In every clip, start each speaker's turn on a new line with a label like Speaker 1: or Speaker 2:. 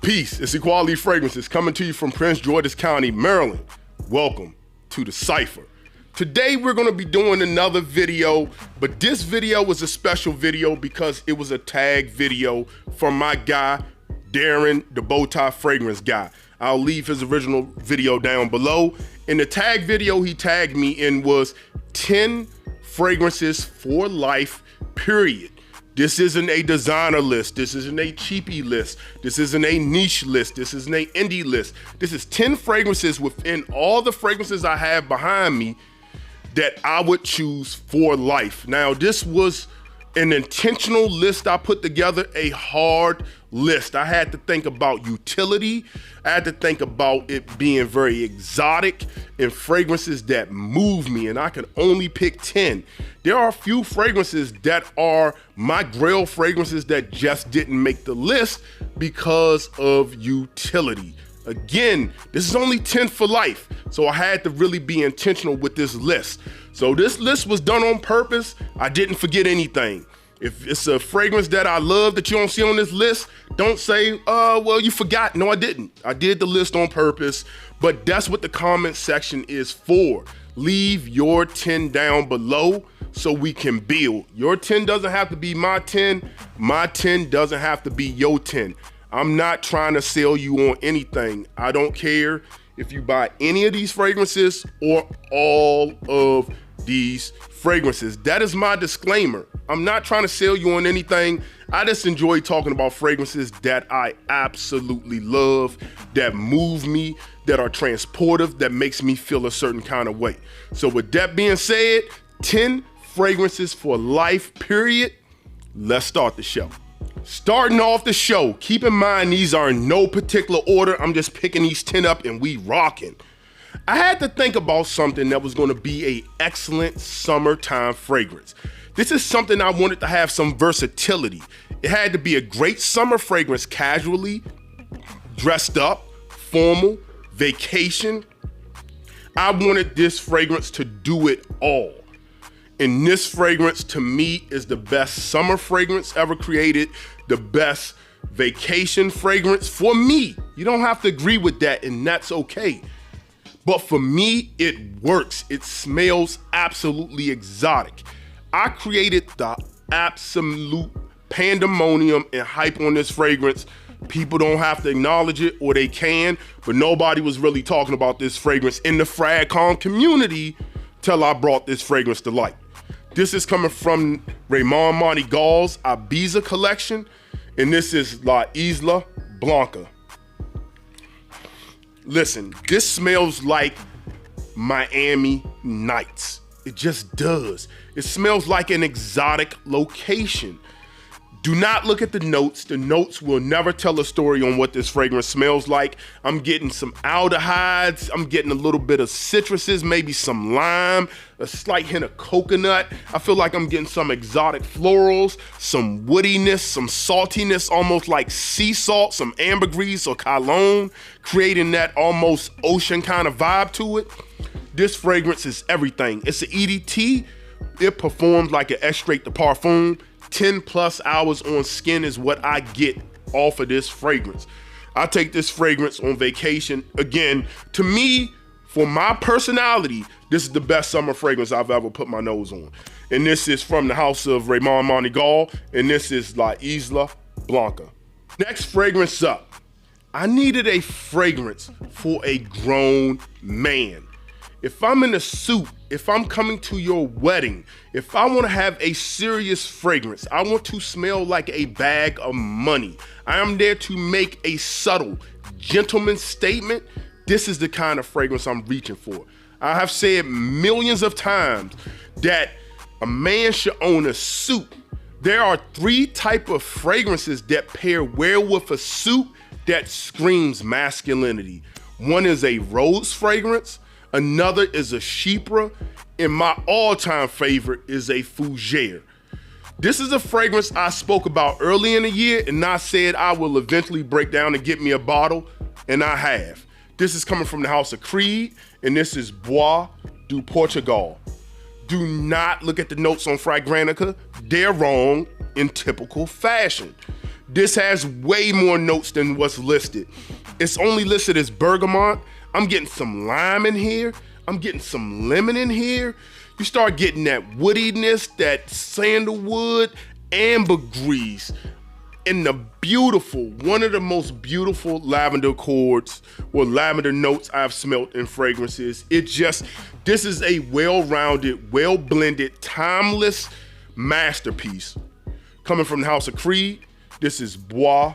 Speaker 1: Peace, it's Equality Fragrances coming to you from Prince George's County, Maryland. Welcome to the Cypher. Today we're gonna be doing another video, but this video was a special video because it was a tag video from my guy, Darren, the BowTie fragrance guy. I'll leave his original video down below. In the tag video he tagged me in was 10 fragrances for life, period. This isn't a designer list. This isn't a cheapie list. This isn't a niche list. This isn't a indie list. This is 10 fragrances within all the fragrances I have behind me that I would choose for life. Now, this was an intentional list I put together, a hard list. I had to think about utility. I had to think about it being very exotic and fragrances that move me, and I can only pick 10. There are a few fragrances that are my grail fragrances that just didn't make the list because of utility. Again, this is only 10 for life, so I had to really be intentional with this list. So this list was done on purpose. I didn't forget anything. If it's a fragrance that I love that you don't see on this list, don't say, well, you forgot. No, I didn't. I did the list on purpose, but that's what the comment section is for. Leave your 10 down below so we can build. Your 10 doesn't have to be my 10. My 10 doesn't have to be your 10. I'm not trying to sell you on anything. I don't care if you buy any of these fragrances or all of these fragrances. That is my disclaimer. I'm not trying to sell you on anything. I just enjoy talking about fragrances that I absolutely love, that move me, that are transportive, that makes me feel a certain kind of way. So with that being said, 10 fragrances for life, period. Let's start the show. Starting off the show, keep in mind these are in no particular order. I'm just picking these 10 up and we rocking. I had to think about something that was gonna be an excellent summertime fragrance. This is something I wanted to have some versatility. It had to be a great summer fragrance, casually, dressed up, formal, vacation. I wanted this fragrance to do it all. And this fragrance to me is the best summer fragrance ever created, the best vacation fragrance for me. You don't have to agree with that, and that's okay. But for me, it works. It smells absolutely exotic. I created the absolute pandemonium and hype on this fragrance. People don't have to acknowledge it, or they can, but nobody was really talking about this fragrance in the FragCom community till I brought this fragrance to light. This is coming from Ramon Monegal's Ibiza collection, and this is La Isla Blanca. Listen, this smells like Miami Nights. It just does. It smells like an exotic location. Do not look at the notes. The notes will never tell a story on what this fragrance smells like. I'm getting some aldehydes. I'm getting a little bit of citruses, maybe some lime, a slight hint of coconut. I feel like I'm getting some exotic florals, some woodiness, some saltiness, almost like sea salt, some ambergris or cologne, creating that almost ocean kind of vibe to it. This fragrance is everything. It's an EDT. It performs like an extrait de parfum. 10 plus hours on skin is what I get off of this fragrance. I take this fragrance on vacation. Again, to me, for my personality, this is the best summer fragrance I've ever put my nose on. And this is from the house of Ramon Monegal, and this is La Isla Blanca. Next fragrance up. I needed a fragrance for a grown man. If I'm in a suit, if I'm coming to your wedding, if I want to have a serious fragrance, I want to smell like a bag of money. I am there to make a subtle, gentleman statement. This is the kind of fragrance I'm reaching for. I have said millions of times that a man should own a suit. There are 3 types of fragrances that pair well with a suit that screams masculinity. One is a rose fragrance. Another is a chypre, and my all-time favorite is a fougere. This is a fragrance I spoke about early in the year, and I said I will eventually break down and get me a bottle, and I have. This is coming from the house of Creed, and this is Boi Do Portugal. Do not look at the notes on Fragrantica. They're wrong in typical fashion. This has way more notes than what's listed. It's only listed as bergamot. I'm getting some lime in here. I'm getting some lemon in here. You start getting that woodiness, that sandalwood, ambergris, and the beautiful, one of the most beautiful lavender chords or lavender notes I've smelt in fragrances. This is a well-rounded, well-blended, timeless masterpiece. Coming from the House of Creed, this is Boi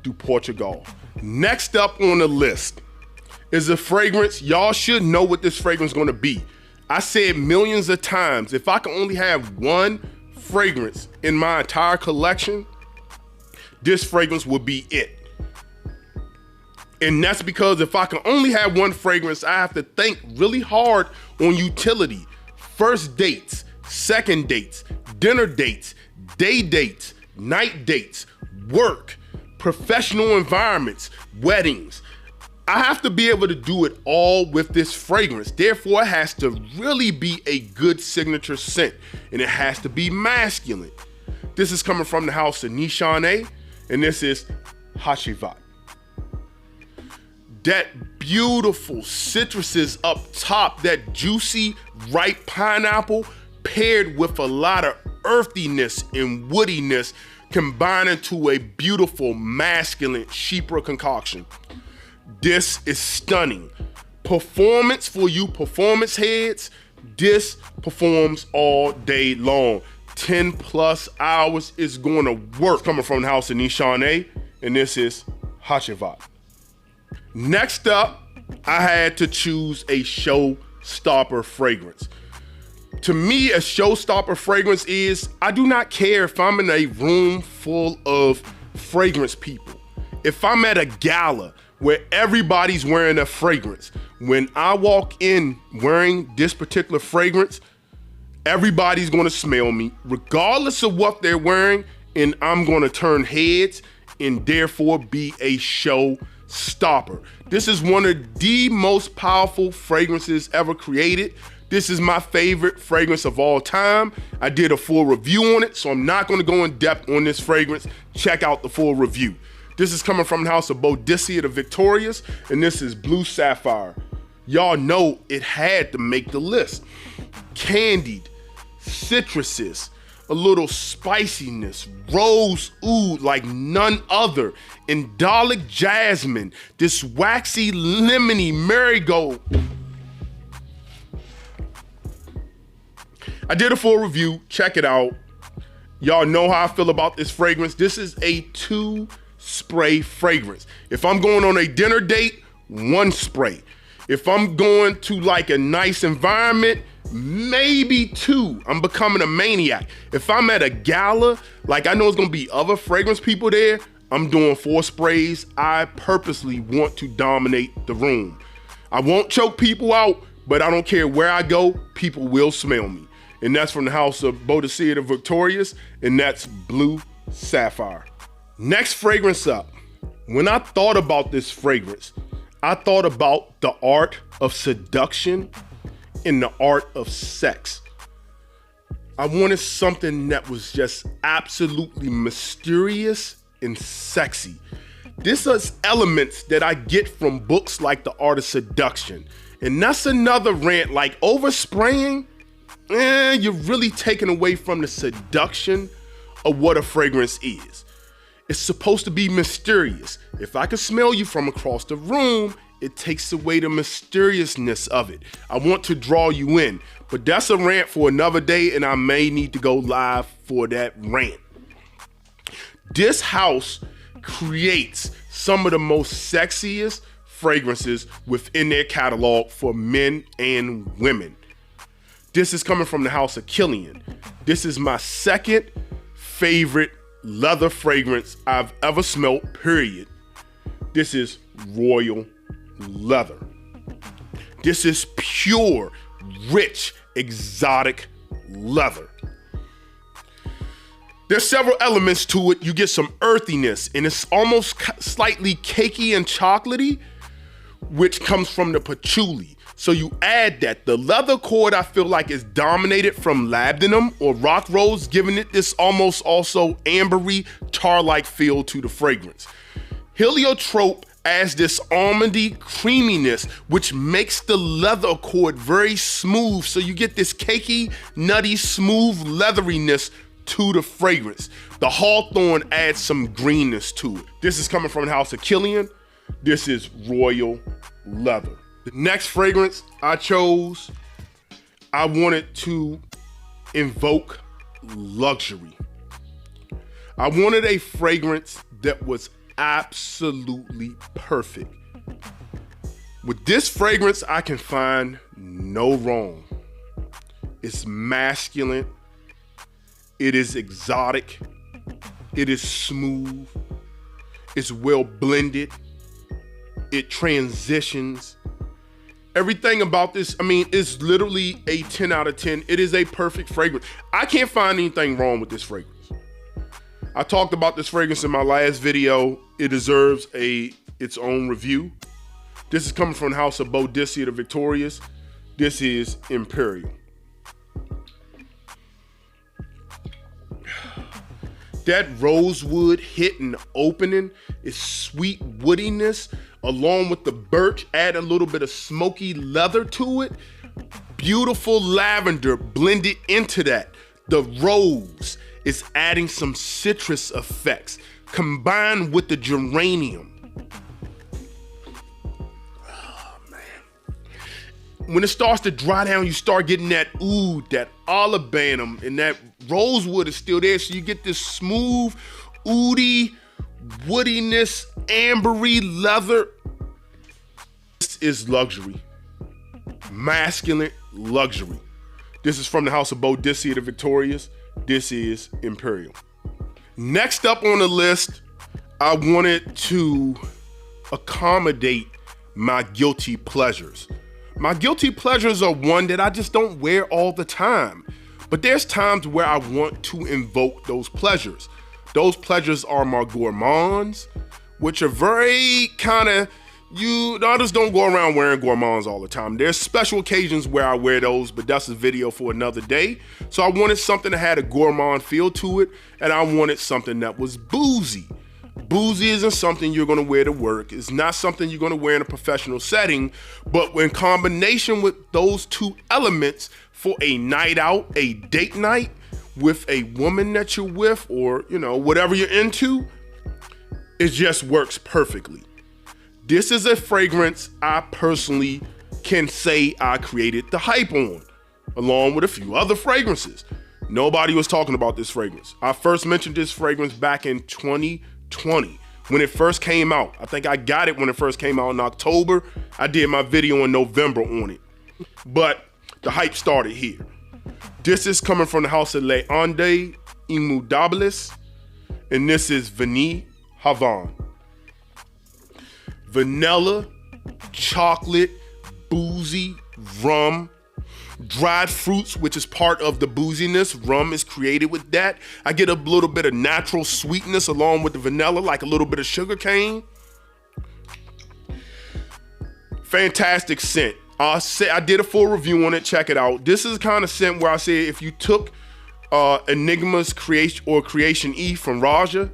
Speaker 1: Do Portugal. Next up on the list is a fragrance. Y'all should know what this fragrance is gonna be. I said millions of times, if I can only have one fragrance in my entire collection, this fragrance would be it. And that's because if I can only have one fragrance, I have to think really hard on utility. First dates, second dates, dinner dates, day dates, night dates, work, professional environments, weddings. I have to be able to do it all with this fragrance. Therefore, it has to really be a good signature scent, and it has to be masculine. This is coming from the house of Nishane, and this is Hacivat. That beautiful citruses up top, that juicy, ripe pineapple paired with a lot of earthiness and woodiness combining to a beautiful masculine Chypre concoction. This is stunning. Performance for you performance heads, this performs all day long. 10 plus hours is going to work. Coming from the house of Nishane, and this is Hacivat. Next up, I had to choose a showstopper fragrance. To me, a showstopper fragrance is, I do not care if I'm in a room full of fragrance people. If I'm at a gala where everybody's wearing a fragrance, when I walk in wearing this particular fragrance, everybody's gonna smell me, regardless of what they're wearing, and I'm gonna turn heads and therefore be a showstopper. This is one of the most powerful fragrances ever created. This is my favorite fragrance of all time. I did a full review on it, so I'm not gonna go in depth on this fragrance. Check out the full review. This is coming from the house of Boadicea the Victorious, and this is Blue Sapphire. Y'all know it had to make the list. Candied, citruses, a little spiciness, rose oud like none other, indolic jasmine, this waxy, lemony marigold. I did a full review, check it out. Y'all know how I feel about this fragrance. This is a 2-spray fragrance. If I'm going on a dinner date, 1 spray. If I'm going to like a nice environment, maybe 2. I'm becoming a maniac. If I'm at a gala, like I know it's gonna be other fragrance people there, I'm doing 4 sprays. I purposely want to dominate the room. I won't choke people out, but I don't care where I go, people will smell me. And that's from the house of Boadicea the Victorious, and that's Blue Sapphire. Next fragrance up. When I thought about this fragrance, I thought about the art of seduction and the art of sex. I wanted something that was just absolutely mysterious and sexy. This is elements that I get from books like The Art of Seduction. And that's another rant, like overspraying, you're really taking away from the seduction of what a fragrance is. It's supposed to be mysterious. If I can smell you from across the room, it takes away the mysteriousness of it. I want to draw you in, but that's a rant for another day, and I may need to go live for that rant. This house creates some of the most sexiest fragrances within their catalog for men and women. This is coming from the house of Kilian. This is my second favorite leather fragrance I've ever smelled, period. This is Royal Leather. This is pure, rich, exotic leather. There's several elements to it. You get some earthiness, and it's almost slightly cakey and chocolatey, which comes from the patchouli. So you add that. The leather cord I feel like is dominated from labdanum or rock rose, giving it this almost also ambery, tar-like feel to the fragrance. Heliotrope adds this almondy creaminess, which makes the leather cord very smooth. So you get this cakey, nutty, smooth leatheriness to the fragrance. The hawthorn adds some greenness to it. This is coming from the house of Kilian. This is Royal Leather. The next fragrance I chose, I wanted to invoke luxury. I wanted a fragrance that was absolutely perfect. With this fragrance, I can find no wrong. It's masculine. It is exotic. It is smooth. It's well blended. It transitions. Everything about this, I mean, it's literally a 10 out of 10. It is a perfect fragrance. I can't find anything wrong with this fragrance. I talked about this fragrance in my last video. It deserves its own review. This is coming from the house of boadicea the Victorious. This is Imperial. That rosewood hit in the opening is sweet woodiness, along with the birch, add a little bit of smoky leather to it. Beautiful lavender blended into that. The rose is adding some citrus effects, combined with the geranium. Oh, man. When it starts to dry down, you start getting that oud, that olibanum, and that rosewood is still there. So you get this smooth, oudy, woodiness, ambery leather. This is luxury. Masculine luxury. This is from the house of boadicea the Victorious. This is Imperial. Next up on the list, I wanted to accommodate my guilty pleasures. My guilty pleasures are one that I just don't wear all the time, but there's times where I want to invoke those pleasures. Those pleasures are my gourmands, which are very kind of, others don't go around wearing gourmands all the time. There's special occasions where I wear those, but that's a video for another day. So I wanted something that had a gourmand feel to it, and I wanted something that was boozy. Boozy isn't something you're gonna wear to work. It's not something you're gonna wear in a professional setting, but in combination with those two elements for a night out, a date night with a woman that you're with, or whatever you're into, it just works perfectly. This is a fragrance I personally can say I created the hype on, along with a few other fragrances. Nobody was talking about this fragrance. I first mentioned this fragrance back in 2020 when it first came out. I think I got it when it first came out in October. I did my video in November on it, but the hype started here. This is coming from the house of Les Indemodables, and this is Vanille Havane. Vanilla, chocolate, boozy, rum, dried fruits, which is part of the booziness. Rum is created with that. I get a little bit of natural sweetness along with the vanilla, like a little bit of sugar cane. Fantastic scent. I did a full review on it. Check it out. This is the kind of scent where I say if you took Enigma's Creation E from Raja,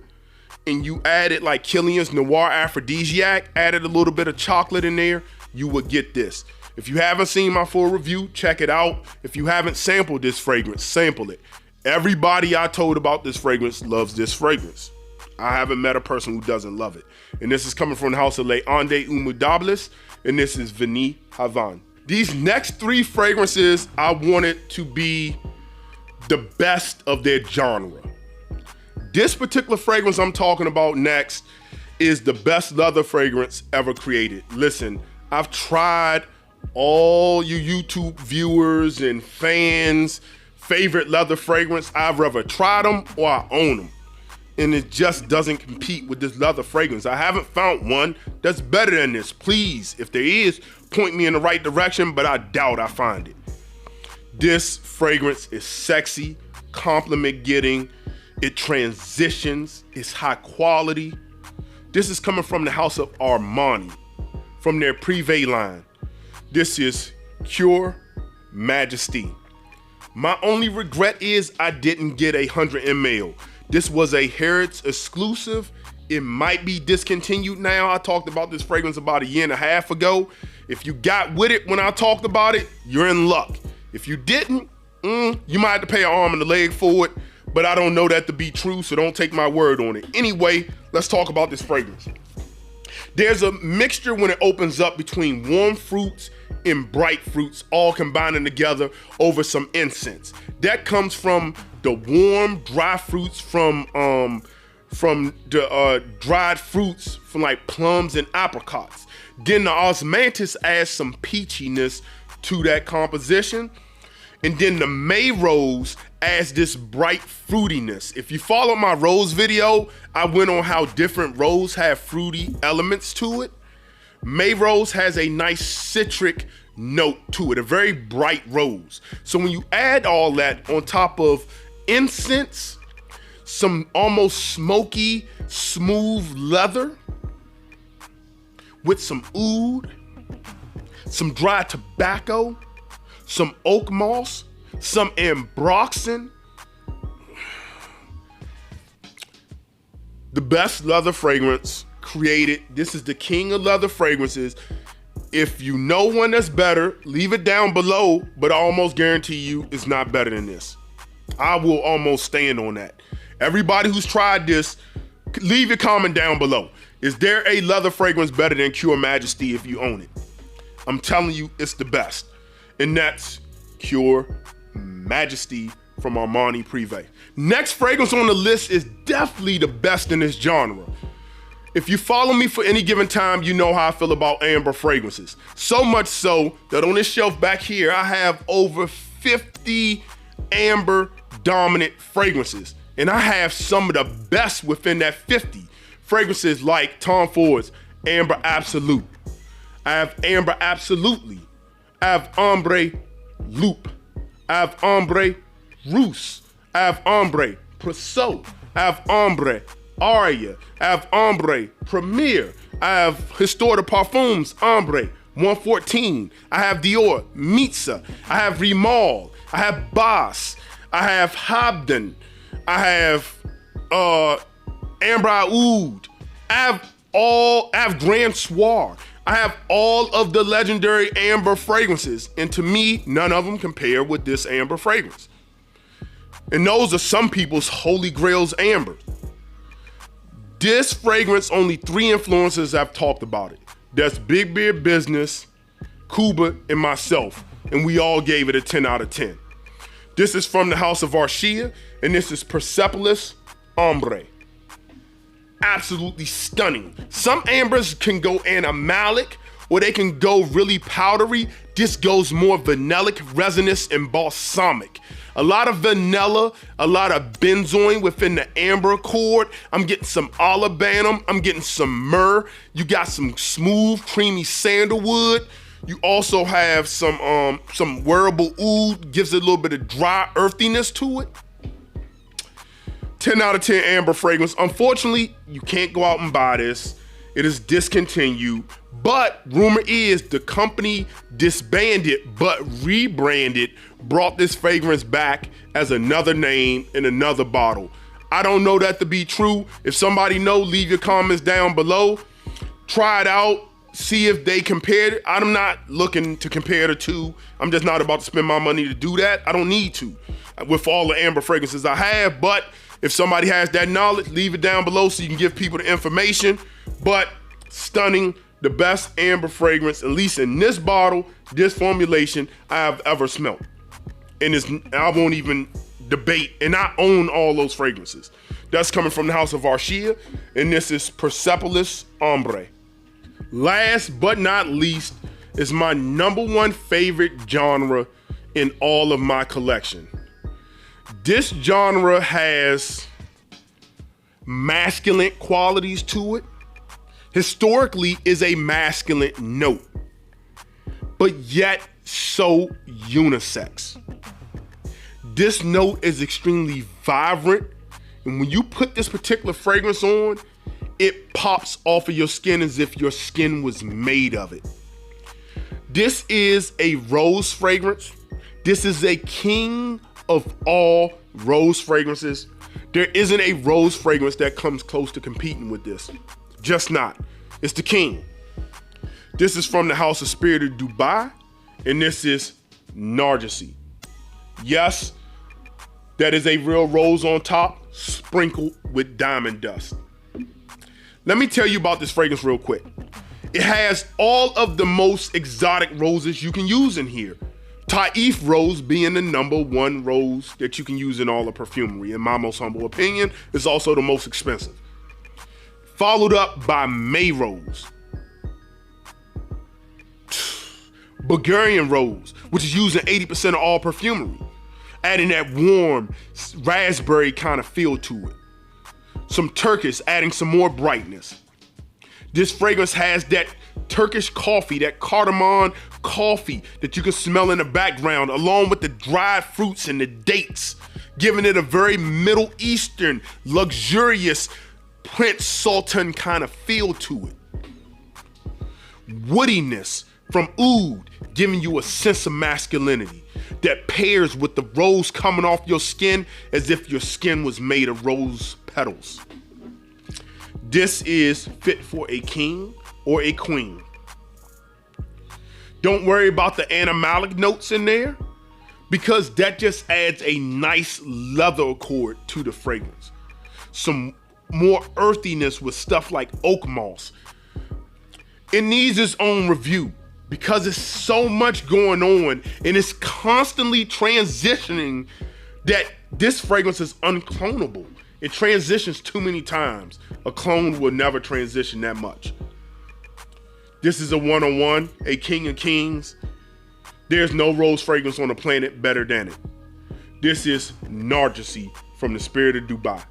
Speaker 1: and you added like Kilian's Noir Aphrodisiac, added a little bit of chocolate in there, you would get this. If you haven't seen my full review, check it out. If you haven't sampled this fragrance, sample it. Everybody I told about this fragrance loves this fragrance. I haven't met a person who doesn't love it. And this is coming from the house of Les Indemodables, and this is Vanille Havane. These next three fragrances I wanted to be the best of their genre. This particular fragrance I'm talking about next is the best leather fragrance ever created. Listen, I've tried all you YouTube viewers and fans' favorite leather fragrance. I've either tried them or I own them. And it just doesn't compete with this leather fragrance. I haven't found one that's better than this. Please, if there is, point me in the right direction, but I doubt I find it. This fragrance is sexy, compliment getting, it transitions, it's high quality. This is coming from the house of Armani, from their Prive line. This is Cuir Majeste. My only regret is I didn't get 100 ml. This was a Harrods exclusive. It might be discontinued now. I talked about this fragrance about 1.5 years ago. If you got with it when I talked about it, you're in luck. If you didn't, you might have to pay an arm and a leg for it, but I don't know that to be true, so don't take my word on it. Anyway, let's talk about this fragrance. There's a mixture when it opens up between warm fruits and bright fruits all combining together over some incense. That comes from the warm, dry fruits from the dried fruits from like plums and apricots. Then the osmanthus adds some peachiness to that composition. And then the May rose adds this bright fruitiness. If you follow my rose video, I went on how different rose have fruity elements to it. May rose has a nice citric note to it, a very bright rose. So when you add all that on top of incense, some almost smoky, smooth leather with some oud, some dry tobacco, some oak moss, some ambroxan. The best leather fragrance created. This is the king of leather fragrances. If you know one that's better, leave it down below, but I almost guarantee you it's not better than this. I will almost stand on that. Everybody who's tried this, leave your comment down below. Is there a leather fragrance better than Cuir Majeste if you own it? I'm telling you, it's the best. And that's Cuir Majeste from Armani Prive. Next fragrance on the list is definitely the best in this genre. If you follow me for any given time, you know how I feel about amber fragrances. So much so that on this shelf back here, I have over 50 amber dominant fragrances. And I have some of the best within that 50. Fragrances like Tom Ford's Amber Absolute. I have Amber Absolutely. I have Ombre Loop. I have Ombre Rousse. I have Ombre Presso. I have Ombre Aria. I have Ombre Premier. I have Histoire de Parfums Ombre 114. I have Dior Mitza. I have Rimal. I have Boss. I have Hobden. I have Amber Oud. I have Grand Soir. I have all of the legendary amber fragrances, and to me, none of them compare with this amber fragrance. And those are some people's holy grails amber. This fragrance, only 3 influencers have talked about it. That's Big Beard Business, Kuba, and myself, and we all gave it a 10 out of 10. This is from the house of Arshia, and this is Persepolis Hombre. Absolutely stunning. Some ambers can go animalic, or they can go really powdery. This goes more vanillic, resinous, and balsamic. A lot of vanilla, a lot of benzoin within the amber chord. I'm getting some olibanum. I'm getting some myrrh. You got some smooth, creamy sandalwood. You also have some wearable oud, gives it a little bit of dry earthiness to it. 10 out of 10 amber fragrance. Unfortunately, you can't go out and buy this. It is discontinued, but rumor is the company disbanded but rebranded, brought this fragrance back as another name in another bottle. I don't know that to be true. If somebody knows, leave your comments down below. Try it out, see if they compared it. I'm not looking to compare the two. I'm just not about to spend my money to do that. I don't need to with all the amber fragrances I have, but if somebody has that knowledge, leave it down below so you can give people the information. But stunning, the best amber fragrance, at least in this bottle, this formulation, I have ever smelled. And I won't even debate, and I own all those fragrances. That's coming from the house of Arshia, and this is Persepolis Hombre. Last but not least is my #1 favorite genre in all of my collection. This genre has masculine qualities to it. Historically is a masculine note, but yet so unisex. This note is extremely vibrant, and when you put this particular fragrance on, it pops off of your skin as if your skin was made of it. This is a rose fragrance. This is a king of all rose fragrances. There isn't a rose fragrance that comes close to competing with this. Just not. It's the king. This is from the House of Spirit of Dubai, and this is Narcissi. Yes, that is a real rose on top, sprinkled with diamond dust. Let me tell you about this fragrance real quick. It has all of the most exotic roses you can use in here. Taif rose being the #1 rose that you can use in all of perfumery. In my most humble opinion, it's also the most expensive. Followed up by May rose. Bulgarian rose, which is used in 80% of all perfumery, adding that warm raspberry kind of feel to it. Some Turkish, adding some more brightness. This fragrance has that Turkish coffee, that cardamom coffee that you can smell in the background, along with the dried fruits and the dates, giving it a very Middle Eastern, luxurious Prince Sultan kind of feel to it. Woodiness from oud, giving you a sense of masculinity that pairs with the rose coming off your skin as if your skin was made of rose petals. This is fit for a king or a queen. Don't worry about the animalic notes in there, because that just adds a nice leather accord to the fragrance. Some more earthiness with stuff like oak moss. It needs its own review because it's so much going on and it's constantly transitioning that this fragrance is unclonable. It transitions too many times. A clone will never transition that much. This is a one-on-one, a king of kings. There's no rose fragrance on the planet better than it. This is Narcissi from the Spirit of Dubai.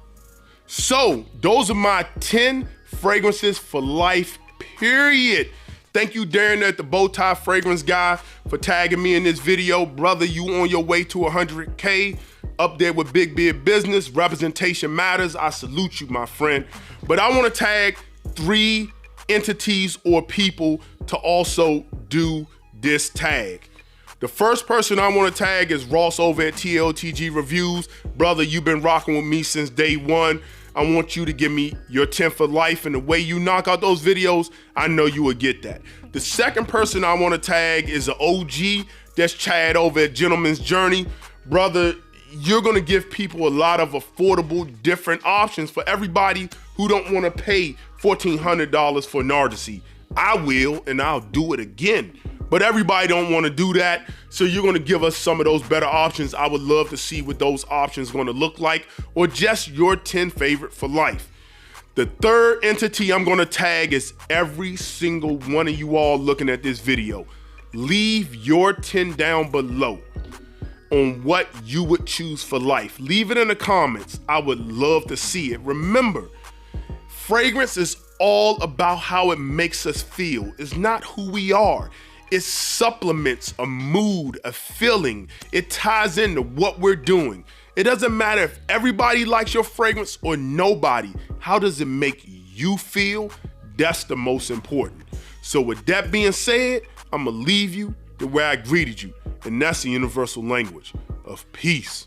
Speaker 1: So those are my 10 fragrances for life, period. Thank you, Darren at the BowTie Fragrance Guy, for tagging me in this video. Brother, you on your way to 100K, up there with big business. Representation matters. I salute you, my friend. But I want to tag 3 entities or people to also do this tag. The first person I want to tag is Ross over at TLTG Reviews. Brother, you've been rocking with me since day one. I want you to give me your 10 for life, and the way you knock out those videos, I know you will get that. The second person I want to tag is an OG. That's Chad over at Gentleman's Journey. Brother, you're going to give people a lot of affordable, different options for everybody who don't want to pay $1,400 for Narcissi. I will, and I'll do it again. But everybody don't want to do that, so you're going to give us some of those better options. I would love to see what those options are going to look like, or just your 10 favorite for life. The third entity I'm going to tag is every single one of you all looking at this video. Leave your 10 down below on what you would choose for life. Leave it in the comments. I would love to see it. Remember, fragrance is all about how it makes us feel. It's not who we are. It supplements a mood, a feeling. It ties into what we're doing. It doesn't matter if everybody likes your fragrance or nobody. How does it make you feel? That's the most important. So with that being said, I'm gonna leave you the way I greeted you, and that's the universal language of peace.